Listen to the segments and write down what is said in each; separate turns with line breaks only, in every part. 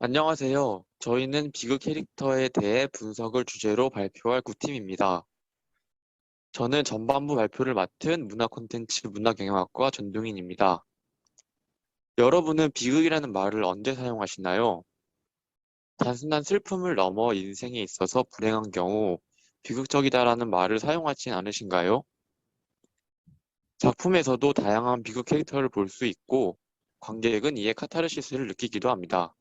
안녕하세요. 저희는 비극 캐릭터에 대해 분석을 주제로 발표할 구팀입니다. 저는 전반부 발표를 맡은 문화 콘텐츠 문화경영학과 전동인입니다. 여러분은 비극이라는 말을 언제 사용하시나요? 단순한 슬픔을 넘어 인생에 있어서 불행한 경우 비극적이다라는 말을 사용하진 않으신가요? 작품에서도 다양한 비극 캐릭터를 볼 수 있고 관객은 이에 카타르시스를 느끼기도 합니다.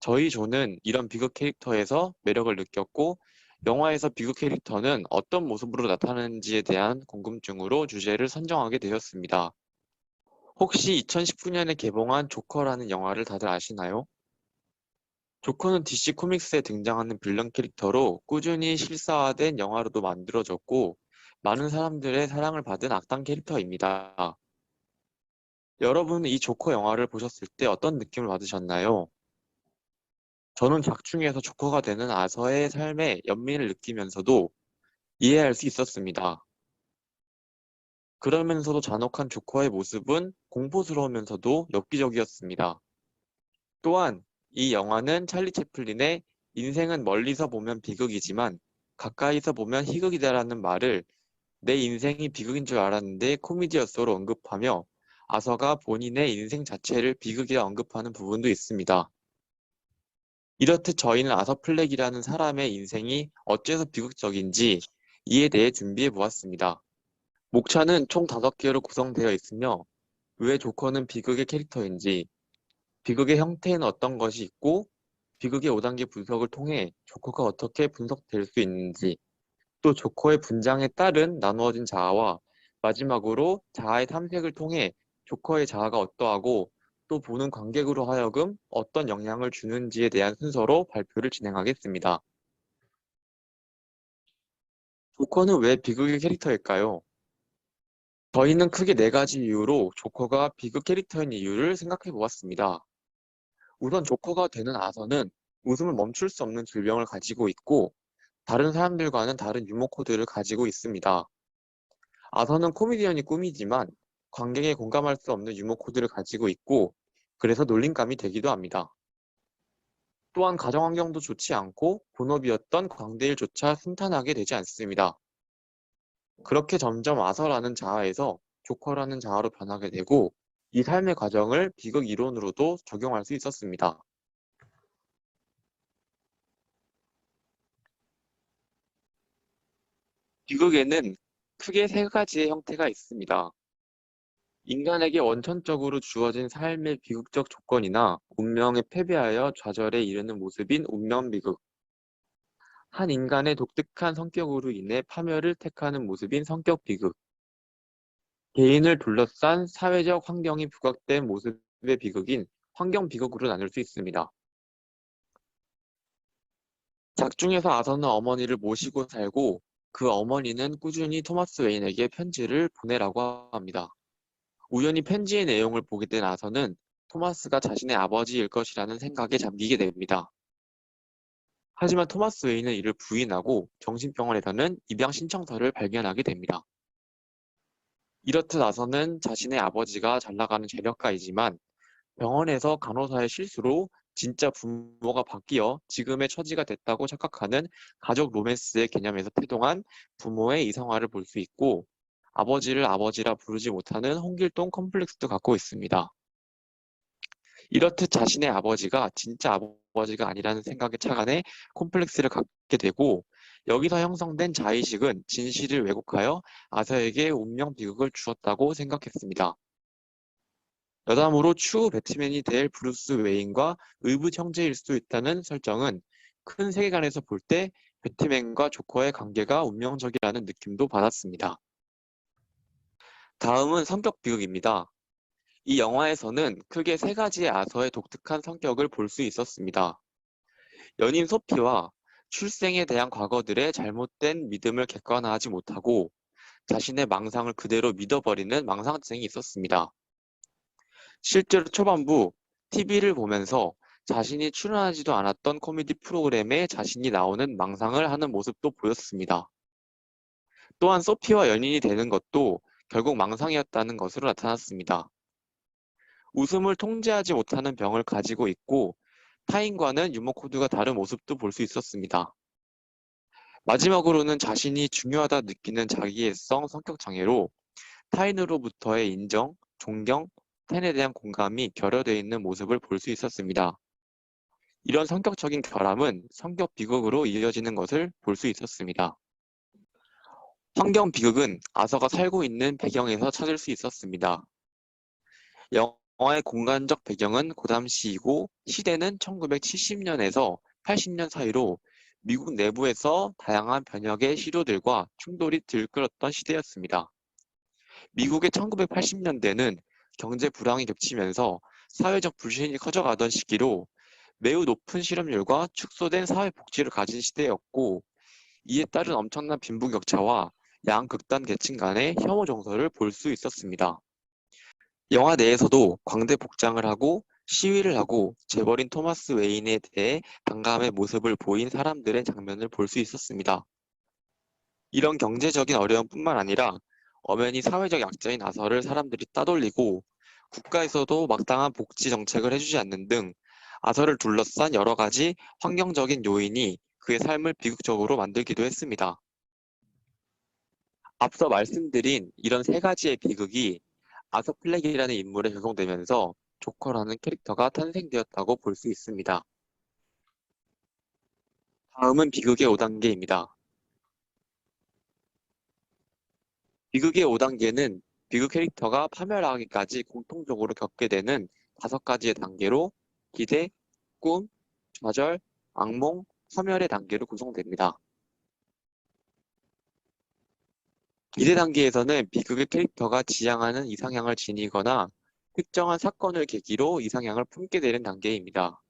저희 조는 이런 비극 캐릭터에서 매력을 느꼈고, 영화에서 비극 캐릭터는 어떤 모습으로 나타나는지에 대한 궁금증으로 주제를 선정하게 되었습니다. 혹시 2019년에 개봉한 조커라는 영화를 다들 아시나요? 조커는 DC 코믹스에 등장하는 빌런 캐릭터로 꾸준히 실사화된 영화로도 만들어졌고, 많은 사람들의 사랑을 받은 악당 캐릭터입니다. 여러분은 이 조커 영화를 보셨을 때 어떤 느낌을 받으셨나요? 저는 작중에서 조커가 되는 아서의 삶의 연민을 느끼면서도 이해할 수 있었습니다. 그러면서도 잔혹한 조커의 모습은 공포스러우면서도 엽기적이었습니다. 또한 이 영화는 찰리 채플린의 인생은 멀리서 보면 비극이지만 가까이서 보면 희극이다라는 말을 내 인생이 비극인 줄 알았는데 코미디였어로 언급하며 아서가 본인의 인생 자체를 비극이라 언급하는 부분도 있습니다. 이렇듯 저희는 아서 플렉이라는 사람의 인생이 어째서 비극적인지 이에 대해 준비해 보았습니다. 목차는 총 5개로 구성되어 있으며 왜 조커는 비극의 캐릭터인지, 비극의 형태는 어떤 것이 있고, 비극의 5단계 분석을 통해 조커가 어떻게 분석될 수 있는지, 또 조커의 분장에 따른 나누어진 자아와 마지막으로 자아의 탐색을 통해 조커의 자아가 어떠하고 또 보는 관객으로 하여금 어떤 영향을 주는지에 대한 순서로 발표를 진행하겠습니다. 조커는 왜 비극의 캐릭터일까요? 저희는 크게 4가지 이유로 조커가 비극 캐릭터인 이유를 생각해 보았습니다. 우선 조커가 되는 아서는 웃음을 멈출 수 없는 질병을 가지고 있고 다른 사람들과는 다른 유머 코드를 가지고 있습니다. 아서는 코미디언이 꿈이지만 관객에 공감할 수 없는 유머 코드를 가지고 있고 그래서 놀림감이 되기도 합니다. 또한 가정 환경도 좋지 않고 본업이었던 광대일조차 순탄하게 되지 않습니다. 그렇게 점점 아서라는 자아에서 조커라는 자아로 변하게 되고 이 삶의 과정을 비극 이론으로도 적용할 수 있었습니다. 비극에는 크게 3가지의 형태가 있습니다. 인간에게 원천적으로 주어진 삶의 비극적 조건이나 운명에 패배하여 좌절에 이르는 모습인 운명비극, 한 인간의 독특한 성격으로 인해 파멸을 택하는 모습인 성격비극, 개인을 둘러싼 사회적 환경이 부각된 모습의 비극인 환경비극으로 나눌 수 있습니다. 작중에서 아서는 어머니를 모시고 살고 그 어머니는 꾸준히 토마스 웨인에게 편지를 보내라고 합니다. 우연히 편지의 내용을 보게 된 아서는 토마스가 자신의 아버지일 것이라는 생각에 잠기게 됩니다. 하지만 토마스 웨인은 이를 부인하고 정신병원에서는 입양 신청서를 발견하게 됩니다. 이렇듯 아서는 자신의 아버지가 잘 나가는 재력가이지만 병원에서 간호사의 실수로 진짜 부모가 바뀌어 지금의 처지가 됐다고 착각하는 가족 로맨스의 개념에서 태동한 부모의 이성화를 볼 수 있고 아버지를 아버지라 부르지 못하는 홍길동 컴플렉스도 갖고 있습니다. 이렇듯 자신의 아버지가 진짜 아버지가 아니라는 생각에 착안해 콤플렉스를 갖게 되고 여기서 형성된 자의식은 진실을 왜곡하여 아서에게 운명 비극을 주었다고 생각했습니다. 여담으로 추후 배트맨이 될 브루스 웨인과 의붓 형제일 수 있다는 설정은 큰 세계관에서 볼 때 배트맨과 조커의 관계가 운명적이라는 느낌도 받았습니다. 다음은 성격 비극입니다. 이 영화에서는 크게 3가지의 아서의 독특한 성격을 볼 수 있었습니다. 연인 소피와 출생에 대한 과거들의 잘못된 믿음을 객관화하지 못하고 자신의 망상을 그대로 믿어버리는 망상증이 있었습니다. 실제로 초반부 TV를 보면서 자신이 출연하지도 않았던 코미디 프로그램에 자신이 나오는 망상을 하는 모습도 보였습니다. 또한 소피와 연인이 되는 것도 결국 망상이었다는 것으로 나타났습니다. 웃음을 통제하지 못하는 병을 가지고 있고 타인과는 유머 코드가 다른 모습도 볼 수 있었습니다. 마지막으로는 자신이 중요하다 느끼는 자기애성 성격 장애로 타인으로부터의 인정, 존경, 타인에 대한 공감이 결여되어 있는 모습을 볼 수 있었습니다. 이런 성격적인 결함은 성격 비극으로 이어지는 것을 볼 수 있었습니다. 환경 비극은 아서가 살고 있는 배경에서 찾을 수 있었습니다. 영화의 공간적 배경은 고담시이고 시대는 1970년에서 80년 사이로 미국 내부에서 다양한 변혁의 시도들과 충돌이 들끓었던 시대였습니다. 미국의 1980년대는 경제 불황이 겹치면서 사회적 불신이 커져가던 시기로 매우 높은 실업률과 축소된 사회복지를 가진 시대였고, 이에 따른 엄청난 빈부격차와 양극단 계층 간의 혐오 정서를 볼 수 있었습니다. 영화 내에서도 광대 복장을 하고 시위를 하고 재벌인 토마스 웨인에 대해 반감의 모습을 보인 사람들의 장면을 볼 수 있었습니다. 이런 경제적인 어려움뿐만 아니라 엄연히 사회적 약자인 아서를 사람들이 따돌리고 국가에서도 마땅한 복지 정책을 해주지 않는 등 아서를 둘러싼 여러 가지 환경적인 요인이 그의 삶을 비극적으로 만들기도 했습니다. 앞서 말씀드린 이런 세 가지의 비극이 아서 플렉이라는 인물에 적용되면서 조커라는 캐릭터가 탄생되었다고 볼 수 있습니다. 다음은 비극의 5단계입니다. 비극의 5단계는 비극 캐릭터가 파멸하기까지 공통적으로 겪게 되는 5가지의 단계로 기대, 꿈, 좌절, 악몽, 파멸의 단계로 구성됩니다. 기대 단계에서는 비극의 캐릭터가 지향하는 이상향을 지니거나 특정한 사건을 계기로 이상향을 품게 되는 단계입니다.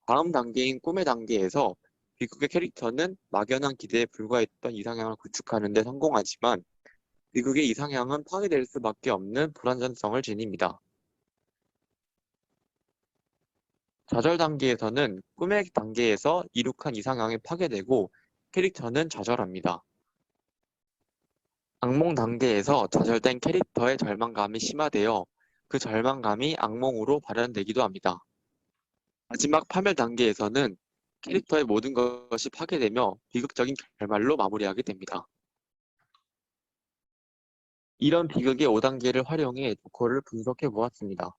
다음 단계인 꿈의 단계에서 비극의 캐릭터는 막연한 기대에 불과했던 이상향을 구축하는 데 성공하지만 비극의 이상향은 파괴될 수밖에 없는 불완전성을 지닙니다. 좌절 단계에서는 꿈의 단계에서 이룩한 이상향이 파괴되고 캐릭터는 좌절합니다. 악몽 단계에서 좌절된 캐릭터의 절망감이 심화되어 그 절망감이 악몽으로 발현되기도 합니다. 마지막 파멸 단계에서는 캐릭터의 모든 것이 파괴되며 비극적인 결말로 마무리하게 됩니다. 이런 비극의 5단계를 활용해 조커를 분석해 보았습니다.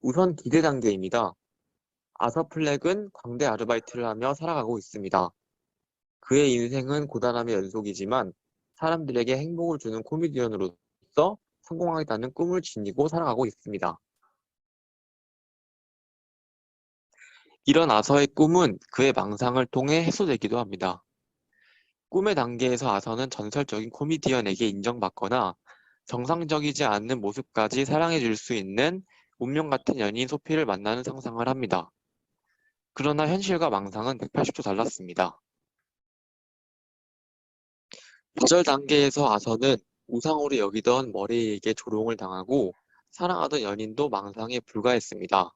우선 기대 단계입니다. 아서 플렉은 광대 아르바이트를 하며 살아가고 있습니다. 그의 인생은 고단함의 연속이지만 사람들에게 행복을 주는 코미디언으로서 성공하겠다는 꿈을 지니고 살아가고 있습니다. 이런 아서의 꿈은 그의 망상을 통해 해소되기도 합니다. 꿈의 단계에서 아서는 전설적인 코미디언에게 인정받거나 정상적이지 않는 모습까지 사랑해 줄 수 있는 운명 같은 연인 소피를 만나는 상상을 합니다. 그러나 현실과 망상은 180도 달랐습니다. 좌절 단계에서 아서는 우상으로 여기던 머레이에게 조롱을 당하고 사랑하던 연인도 망상에 불과했습니다.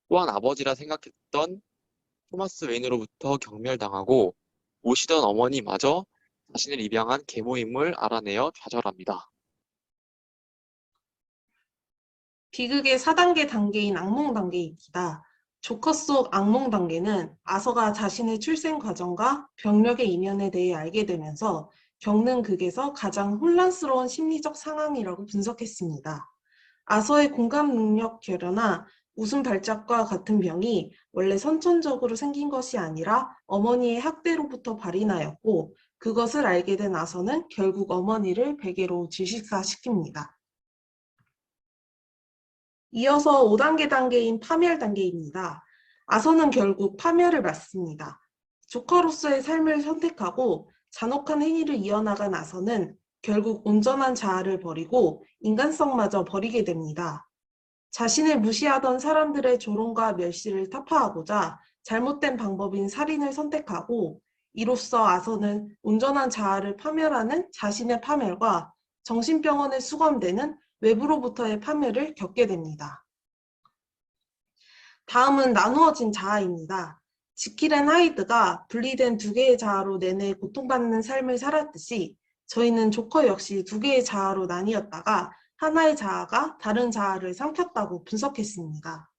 또한 아버지라 생각했던 토마스 웨인으로부터 경멸당하고 모시던 어머니마저 자신을 입양한 계모임을 알아내어 좌절합니다.
비극의 4단계 단계인 악몽 단계입니다. 조커 속 악몽 단계는 아서가 자신의 출생 과정과 병력의 이면에 대해 알게 되면서 겪는 극에서 가장 혼란스러운 심리적 상황이라고 분석했습니다. 아서의 공감 능력 결여나 웃음 발작과 같은 병이 원래 선천적으로 생긴 것이 아니라 어머니의 학대로부터 발인하였고, 그것을 알게 된 아서는 결국 어머니를 베개로 질식사시킵니다. 이어서 5단계 단계인 파멸 단계입니다. 아서는 결국 파멸을 맞습니다. 조커로서의 삶을 선택하고 잔혹한 행위를 이어나간 아서는 결국 온전한 자아를 버리고 인간성마저 버리게 됩니다. 자신을 무시하던 사람들의 조롱과 멸시를 타파하고자 잘못된 방법인 살인을 선택하고, 이로써 아서는 온전한 자아를 파멸하는 자신의 파멸과 정신병원에 수감되는 외부로부터의 파멸을 겪게 됩니다. 다음은 나누어진 자아입니다. 지킬 앤 하이드가 분리된 두 개의 자아로 내내 고통받는 삶을 살았듯이 저희는 조커 역시 두 개의 자아로 나뉘었다가 하나의 자아가 다른 자아를 삼켰다고 분석했습니다.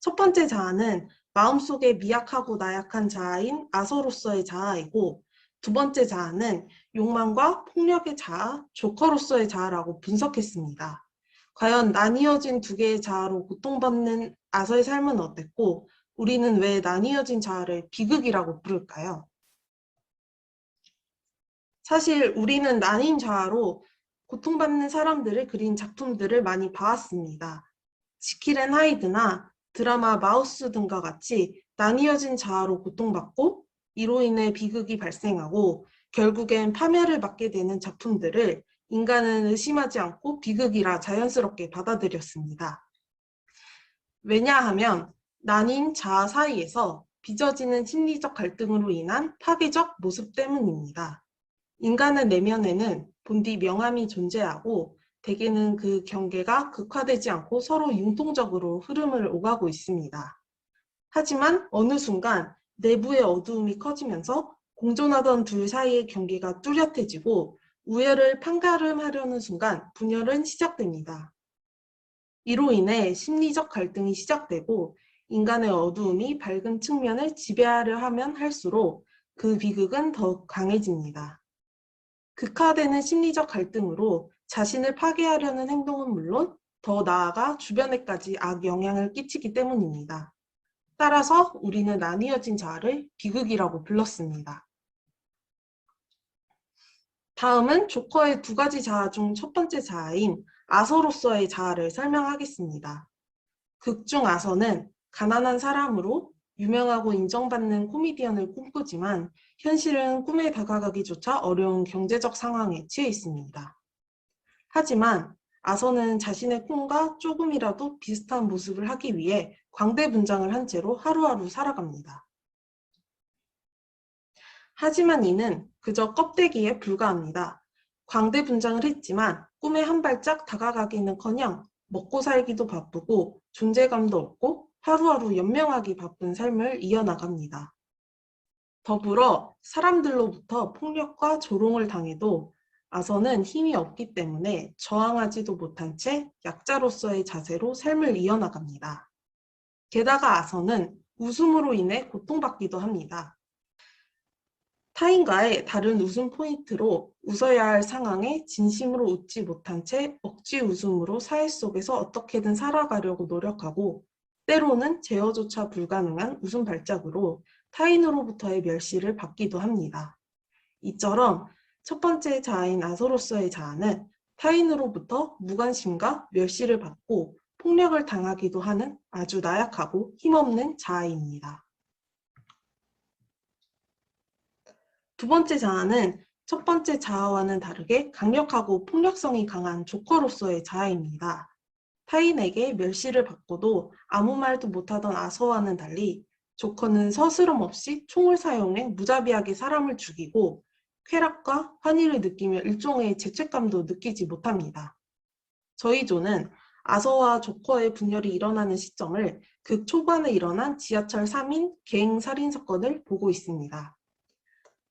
첫 번째 자아는 마음속에 미약하고 나약한 자아인 아서로서의 자아이고, 두 번째 자아는 욕망과 폭력의 자아, 조커로서의 자아라고 분석했습니다. 과연 나뉘어진 두 개의 자아로 고통받는 아서의 삶은 어땠고, 우리는 왜 나뉘어진 자아를 비극이라고 부를까요? 사실 우리는 나뉜 자아로 고통받는 사람들을 그린 작품들을 많이 봐왔습니다. 지킬 앤 하이드나 드라마 마우스 등과 같이 나뉘어진 자아로 고통받고 이로 인해 비극이 발생하고 결국엔 파멸을 맞게 되는 작품들을 인간은 의심하지 않고 비극이라 자연스럽게 받아들였습니다. 왜냐하면 나뉜 자아 사이에서 빚어지는 심리적 갈등으로 인한 파괴적 모습 때문입니다. 인간의 내면에는 본디 명암이 존재하고 대개는 그 경계가 극화되지 않고 서로 융통적으로 흐름을 오가고 있습니다. 하지만 어느 순간 내부의 어두움이 커지면서 공존하던 둘 사이의 경계가 뚜렷해지고 우열을 판가름하려는 순간 분열은 시작됩니다. 이로 인해 심리적 갈등이 시작되고 인간의 어두움이 밝은 측면을 지배하려 하면 할수록 그 비극은 더욱 강해집니다. 극화되는 심리적 갈등으로 자신을 파괴하려는 행동은 물론 더 나아가 주변에까지 악영향을 끼치기 때문입니다. 따라서 우리는 나뉘어진 자아를 비극이라고 불렀습니다. 다음은 조커의 두 가지 자아 중 첫 번째 자아인 아서로서의 자아를 설명하겠습니다. 극중 아서는 가난한 사람으로 유명하고 인정받는 코미디언을 꿈꾸지만 현실은 꿈에 다가가기조차 어려운 경제적 상황에 처해 있습니다. 하지만 아서는 자신의 꿈과 조금이라도 비슷한 모습을 하기 위해 광대분장을 한 채로 하루하루 살아갑니다. 하지만 이는 그저 껍데기에 불과합니다. 광대분장을 했지만 꿈에 한 발짝 다가가기는커녕 먹고 살기도 바쁘고 존재감도 없고 하루하루 연명하기 바쁜 삶을 이어나갑니다. 더불어 사람들로부터 폭력과 조롱을 당해도 아서는 힘이 없기 때문에 저항하지도 못한 채 약자로서의 자세로 삶을 이어나갑니다. 게다가 아서는 웃음으로 인해 고통받기도 합니다. 타인과의 다른 웃음 포인트로 웃어야 할 상황에 진심으로 웃지 못한 채 억지 웃음으로 사회 속에서 어떻게든 살아가려고 노력하고 때로는 제어조차 불가능한 웃음 발작으로 타인으로부터의 멸시를 받기도 합니다. 이처럼 첫 번째 자아인 아서로서의 자아는 타인으로부터 무관심과 멸시를 받고 폭력을 당하기도 하는 아주 나약하고 힘없는 자아입니다. 두 번째 자아는 첫 번째 자아와는 다르게 강력하고 폭력성이 강한 조커로서의 자아입니다. 타인에게 멸시를 받고도 아무 말도 못하던 아서와는 달리 조커는 서스럼 없이 총을 사용해 무자비하게 사람을 죽이고 쾌락과 환희를 느끼며 일종의 죄책감도 느끼지 못합니다. 저희 조는 아서와 조커의 분열이 일어나는 시점을 극 초반에 일어난 지하철 3인 갱 살인 사건을 보고 있습니다.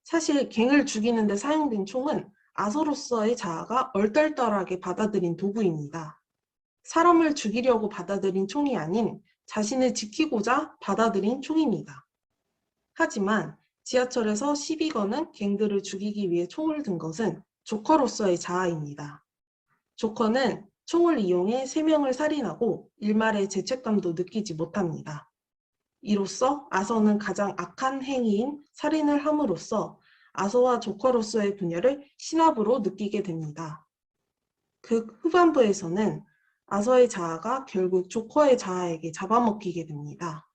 사실 갱을 죽이는 데 사용된 총은 아서로서의 자아가 얼떨떨하게 받아들인 도구입니다. 사람을 죽이려고 받아들인 총이 아닌 자신을 지키고자 받아들인 총입니다. 하지만 지하철에서 시비 거는 갱들을 죽이기 위해 총을 든 것은 조커로서의 자아입니다. 조커는 총을 이용해 3명을 살인하고 일말의 죄책감도 느끼지 못합니다. 이로써 아서는 가장 악한 행위인 살인을 함으로써 아서와 조커로서의 분열을 신압으로 느끼게 됩니다. 극 후반부에서는 아서의 자아가 결국 조커의 자아에게 잡아먹히게 됩니다.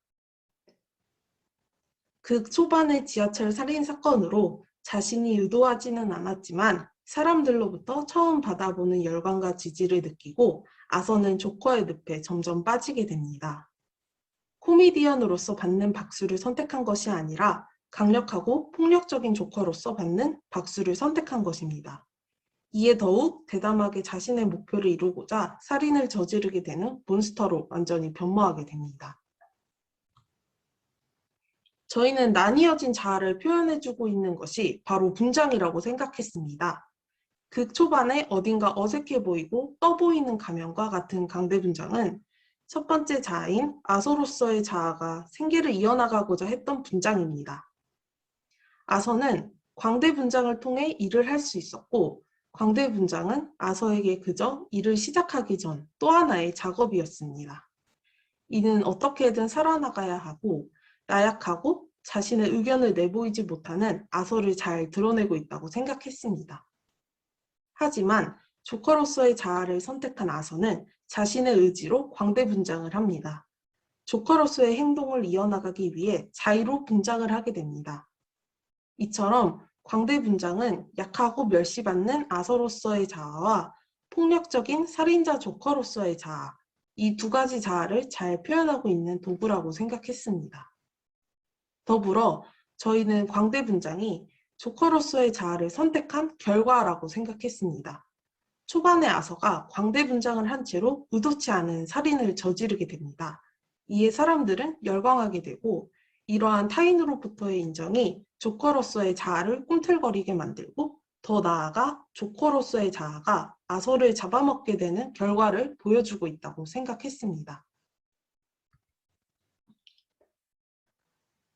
극 초반의 지하철 살인 사건으로 자신이 의도하지는 않았지만 사람들로부터 처음 받아보는 열광과 지지를 느끼고 아서는 조커의 늪에 점점 빠지게 됩니다. 코미디언으로서 받는 박수를 선택한 것이 아니라 강력하고 폭력적인 조커로서 받는 박수를 선택한 것입니다. 이에 더욱 대담하게 자신의 목표를 이루고자 살인을 저지르게 되는 몬스터로 완전히 변모하게 됩니다. 저희는 나뉘어진 자아를 표현해주고 있는 것이 바로 분장이라고 생각했습니다. 극 초반에 어딘가 어색해 보이고 떠 보이는 가면과 같은 강대 분장은 첫 번째 자아인 아서로서의 자아가 생계를 이어나가고자 했던 분장입니다. 아서는 광대 분장을 통해 일을 할 수 있었고, 광대 분장은 아서에게 그저 일을 시작하기 전 또 하나의 작업이었습니다. 이는 어떻게든 살아나가야 하고, 나약하고 자신의 의견을 내보이지 못하는 아서를 잘 드러내고 있다고 생각했습니다. 하지만 조커로서의 자아를 선택한 아서는 자신의 의지로 광대 분장을 합니다. 조커로서의 행동을 이어나가기 위해 자의로 분장을 하게 됩니다. 이처럼 광대 분장은 약하고 멸시받는 아서로서의 자아와 폭력적인 살인자 조커로서의 자아, 이 두 가지 자아를 잘 표현하고 있는 도구라고 생각했습니다. 더불어 저희는 광대 분장이 조커로서의 자아를 선택한 결과라고 생각했습니다. 초반에 아서가 광대 분장을 한 채로 의도치 않은 살인을 저지르게 됩니다. 이에 사람들은 열광하게 되고, 이러한 타인으로부터의 인정이 조커로서의 자아를 꿈틀거리게 만들고, 더 나아가 조커로서의 자아가 아서를 잡아먹게 되는 결과를 보여주고 있다고 생각했습니다.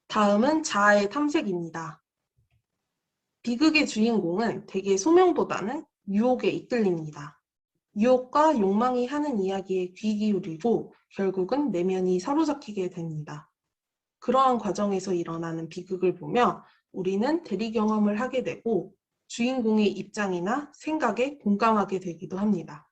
다음은 자아의 탐색입니다. 비극의 주인공은 대개 소명보다는 유혹에 이끌립니다. 유혹과 욕망이 하는 이야기에 귀 기울이고 결국은 내면이 사로잡히게 됩니다. 그러한 과정에서 일어나는 비극을 보며 우리는 대리 경험을 하게 되고 주인공의 입장이나 생각에 공감하게 되기도 합니다.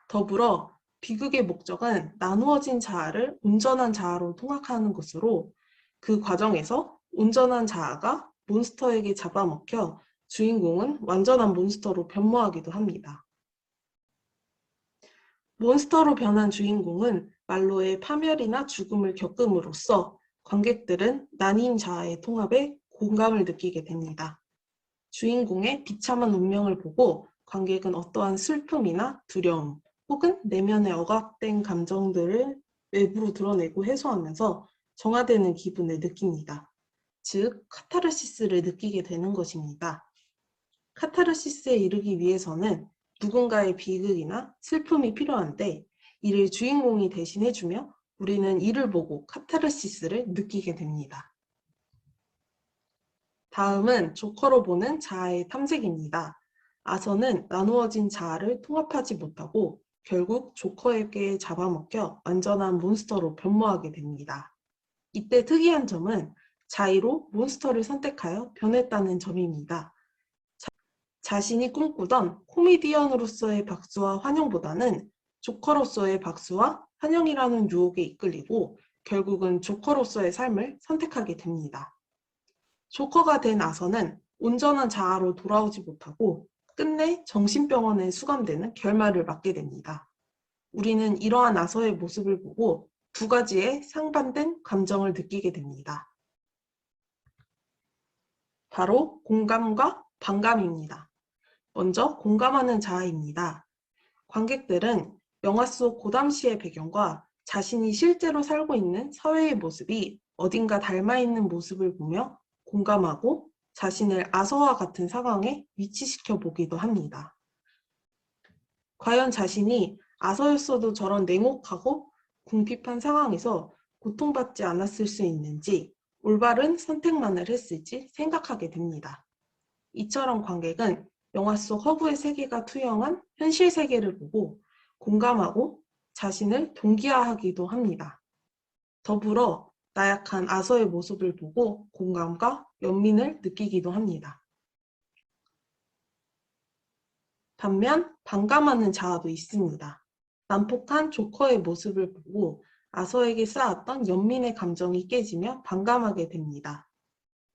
더불어 비극의 목적은 나누어진 자아를 온전한 자아로 통합하는 것으로, 그 과정에서 온전한 자아가 몬스터에게 잡아먹혀 주인공은 완전한 몬스터로 변모하기도 합니다. 몬스터로 변한 주인공은 말로의 파멸이나 죽음을 겪음으로써 관객들은 나뉜 자아의 통합에 공감을 느끼게 됩니다. 주인공의 비참한 운명을 보고 관객은 어떠한 슬픔이나 두려움 혹은 내면의 억압된 감정들을 외부로 드러내고 해소하면서 정화되는 기분을 느낍니다. 즉, 카타르시스를 느끼게 되는 것입니다. 카타르시스에 이르기 위해서는 누군가의 비극이나 슬픔이 필요한데, 이를 주인공이 대신해주며 우리는 이를 보고 카타르시스를 느끼게 됩니다. 다음은 조커로 보는 자아의 탐색입니다. 아서는 나누어진 자아를 통합하지 못하고 결국 조커에게 잡아먹혀 완전한 몬스터로 변모하게 됩니다. 이때 특이한 점은 자의로 몬스터를 선택하여 변했다는 점입니다. 자신이 꿈꾸던 코미디언으로서의 박수와 환영보다는 조커로서의 박수와 환영이라는 유혹에 이끌리고 결국은 조커로서의 삶을 선택하게 됩니다. 조커가 된 아서는 온전한 자아로 돌아오지 못하고 끝내 정신병원에 수감되는 결말을 맞게 됩니다. 우리는 이러한 아서의 모습을 보고 두 가지의 상반된 감정을 느끼게 됩니다. 바로 공감과 반감입니다. 먼저 공감하는 자아입니다. 관객들은 영화 속 고담시의 배경과 자신이 실제로 살고 있는 사회의 모습이 어딘가 닮아 있는 모습을 보며 공감하고 자신을 아서와 같은 상황에 위치시켜 보기도 합니다. 과연 자신이 아서였어도 저런 냉혹하고 궁핍한 상황에서 고통받지 않았을 수 있는지, 올바른 선택만을 했을지 생각하게 됩니다. 이처럼 관객은 영화 속 허브의 세계가 투영한 현실 세계를 보고 공감하고 자신을 동기화하기도 합니다. 더불어 나약한 아서의 모습을 보고 공감과 연민을 느끼기도 합니다. 반면 반감하는 자아도 있습니다. 난폭한 조커의 모습을 보고 아서에게 쌓았던 연민의 감정이 깨지며 반감하게 됩니다.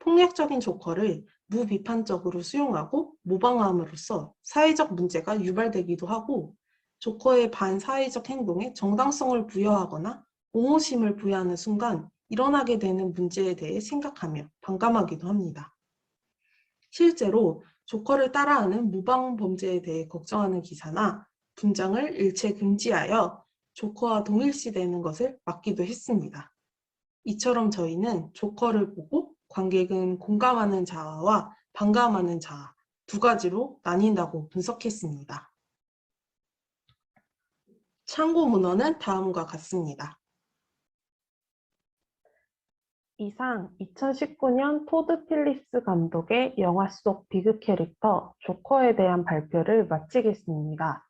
폭력적인 조커를 무비판적으로 수용하고 모방함으로써 사회적 문제가 유발되기도 하고, 조커의 반사회적 행동에 정당성을 부여하거나 옹호심을 부여하는 순간 일어나게 되는 문제에 대해 생각하며 반감하기도 합니다. 실제로 조커를 따라하는 무방 범죄에 대해 걱정하는 기사나 분장을 일체 금지하여 조커와 동일시되는 것을 막기도 했습니다. 이처럼 저희는 조커를 보고 관객은 공감하는 자아와 반감하는 자아 두 가지로 나뉜다고 분석했습니다. 참고 문헌은 다음과 같습니다.
이상 2019년 토드 필립스 감독의 영화 속 비극 캐릭터 조커에 대한 발표를 마치겠습니다.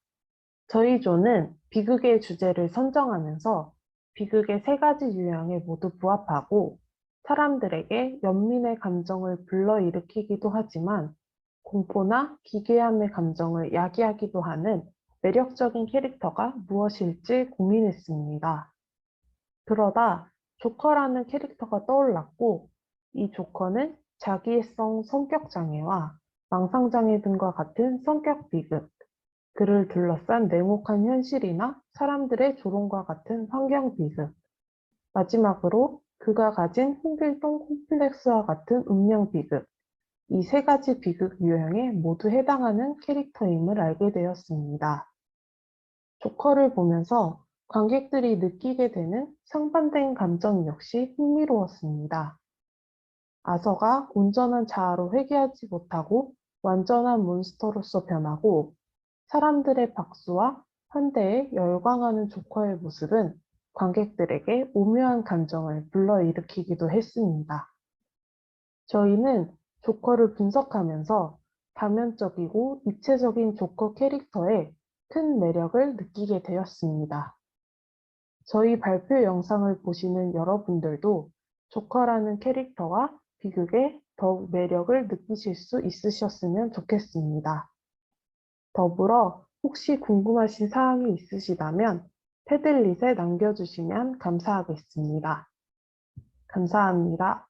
저희 조는 비극의 주제를 선정하면서 비극의 세 가지 유형에 모두 부합하고 사람들에게 연민의 감정을 불러일으키기도 하지만 공포나 기괴함의 감정을 야기하기도 하는 매력적인 캐릭터가 무엇일지 고민했습니다. 그러다 조커라는 캐릭터가 떠올랐고 이 조커는 자기애성 성격장애와 망상장애 등과 같은 성격 비극, 그를 둘러싼 냉혹한 현실이나 사람들의 조롱과 같은 환경 비극, 마지막으로 그가 가진 홍길동 콤플렉스와 같은 운명 비극, 이 세 가지 비극 유형에 모두 해당하는 캐릭터임을 알게 되었습니다. 조커를 보면서 관객들이 느끼게 되는 상반된 감정 역시 흥미로웠습니다. 아서가 온전한 자아로 회귀하지 못하고 완전한 몬스터로서 변하고 사람들의 박수와 환대에 열광하는 조커의 모습은 관객들에게 오묘한 감정을 불러일으키기도 했습니다. 저희는 조커를 분석하면서 다면적이고 입체적인 조커 캐릭터에 큰 매력을 느끼게 되었습니다. 저희 발표 영상을 보시는 여러분들도 조커라는 캐릭터와 비극에 더욱 매력을 느끼실 수 있으셨으면 좋겠습니다. 더불어 혹시 궁금하신 사항이 있으시다면 패들릿에 남겨주시면 감사하겠습니다. 감사합니다.